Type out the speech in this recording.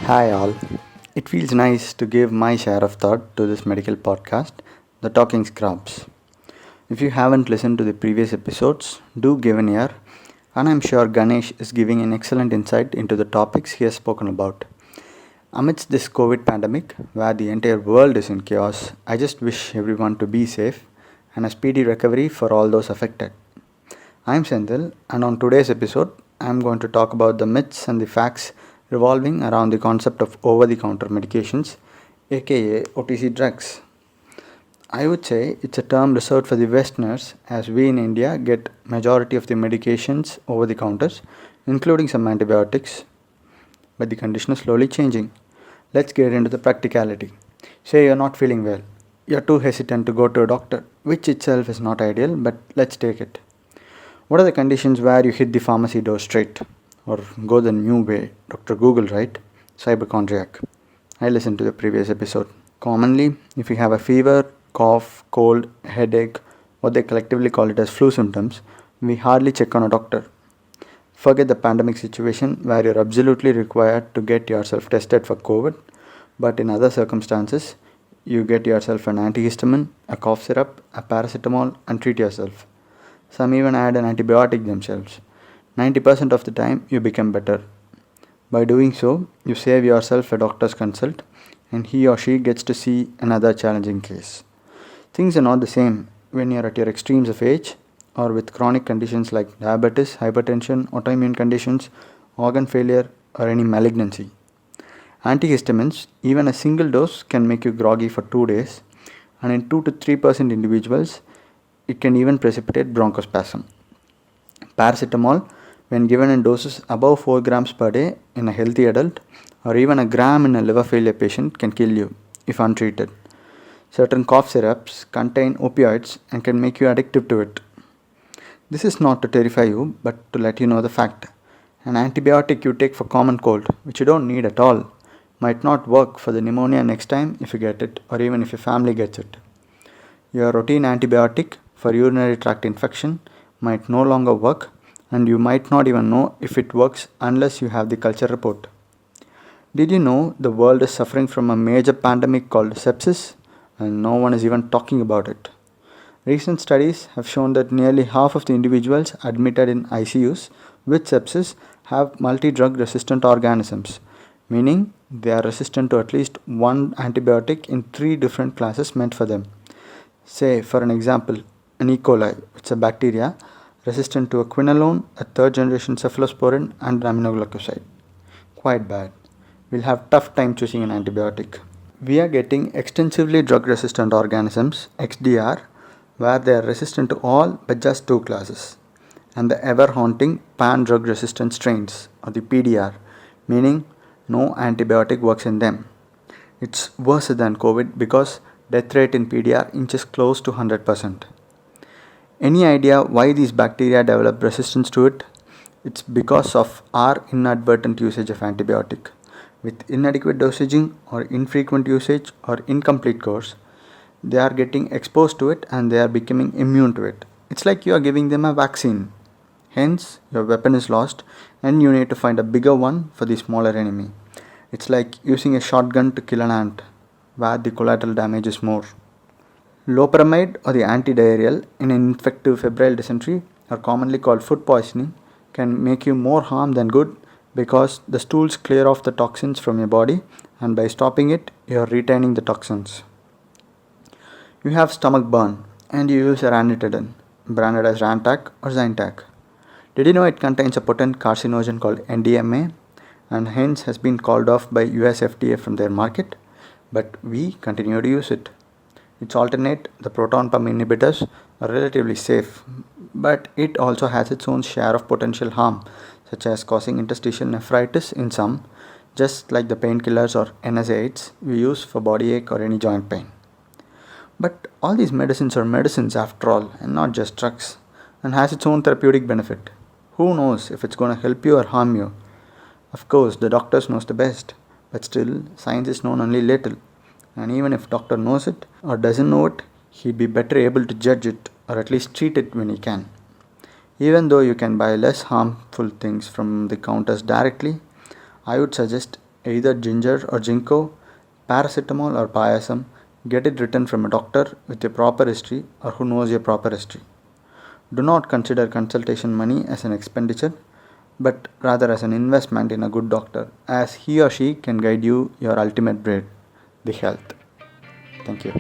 Hi, all. It feels nice to give my share of thought to this medical podcast, The Talking Scrubs. If you haven't listened to the previous episodes, do give an ear, and I'm sure Ganesh is giving an excellent insight into the topics he has spoken about. Amidst this COVID pandemic, where the entire world is in chaos, I just wish everyone to be safe and a speedy recovery for all those affected. I'm Senthil, and on today's episode, I'm going to talk about the myths and the facts revolving around the concept of over the counter medications, aka OTC drugs. I would say it's a term reserved for the Westerners, as we in India get majority of the medications over the counters, including some antibiotics, but the condition is slowly changing. Let's get into the practicality. Say you're not feeling well. You're too hesitant to go to a doctor, which itself is not ideal, but let's take it. What are the conditions where you hit the pharmacy door straight? Or go the new way, Dr. Google, right? Cyberchondriac. I listened to the previous episode. Commonly, if you have a fever, cough, cold, headache, what they collectively call it as flu symptoms, we hardly check on a doctor. Forget the pandemic situation where you're absolutely required to get yourself tested for COVID, but in other circumstances, you get yourself an antihistamine, a cough syrup, a paracetamol, and treat yourself. Some even add an antibiotic themselves. 90% of the time, you become better. By doing so, you save yourself a doctor's consult and he or she gets to see another challenging case. Things are not the same when you're at your extremes of age or with chronic conditions like diabetes, hypertension, autoimmune conditions, organ failure, or any malignancy. Antihistamines, even a single dose, can make you groggy for 2 days, and in 2 to 3% individuals, it can even precipitate bronchospasm. Paracetamol, when given in doses above 4 grams per day in a healthy adult, or even a gram in a liver failure patient, can kill you if untreated. Certain cough syrups contain opioids and can make you addictive to it. This is not to terrify you, but to let you know the fact. An antibiotic you take for common cold, which you don't need at all, might not work for the pneumonia next time if you get it, or even if your family gets it. Your routine antibiotic for urinary tract infection might no longer work, and you might not even know if it works unless you have the culture report. Did you know the world is suffering from a major pandemic called sepsis, and no one is even talking about it? Recent studies have shown that nearly half of the individuals admitted in ICUs with sepsis have multi drug resistant organisms, meaning they are resistant to at least one antibiotic in 3 different classes meant for them. Say, for an example, an E. coli, which is a bacteria resistant to a quinolone, a third generation cephalosporin, and aminoglycoside. Quite bad. We'll have tough time choosing an antibiotic. We are getting extensively drug resistant organisms, XDR, where they are resistant to all but just 2 classes, and the ever haunting pan drug resistant strains, or the PDR, meaning no antibiotic works in them. It's worse than COVID because death rate in PDR inches close to 100%. Any idea why these bacteria develop resistance to it? It's because of our inadvertent usage of antibiotic. With inadequate dosaging or infrequent usage or incomplete course, they are getting exposed to it and they are becoming immune to it. It's like you are giving them a vaccine. Hence, your weapon is lost and you need to find a bigger one for the smaller enemy. It's like using a shotgun to kill an ant, where the collateral damage is more. Loperamide or the antidiarrheal in infective febrile dysentery, or commonly called food poisoning, can make you more harm than good because the stools clear off the toxins from your body, and by stopping it, you are retaining the toxins. You have stomach burn and you use a ranitidine, branded as Rantac or Zintac. Did you know it contains a potent carcinogen called NDMA and hence has been called off by US FDA from their market? But we continue to use it. Its alternate, the proton pump inhibitors, are relatively safe, but it also has its own share of potential harm, such as causing interstitial nephritis in some, just like the painkillers or NSAIDs we use for body ache or any joint pain. But all these medicines are medicines after all, and not just drugs, and has its own therapeutic benefit. Who knows if it's going to help you or harm you? Of course, the doctors knows the best, but still, science is known only little. And even if doctor knows it or doesn't know it, he'd be better able to judge it or at least treat it when he can. Even though you can buy less harmful things from the counters directly, I would suggest either ginger or ginkgo, paracetamol or payasam. Get it written from a doctor with a proper history or who knows your proper history. Do not consider consultation money as an expenditure, but rather as an investment in a good doctor, as he or she can guide you your ultimate bread, the health. Thank you.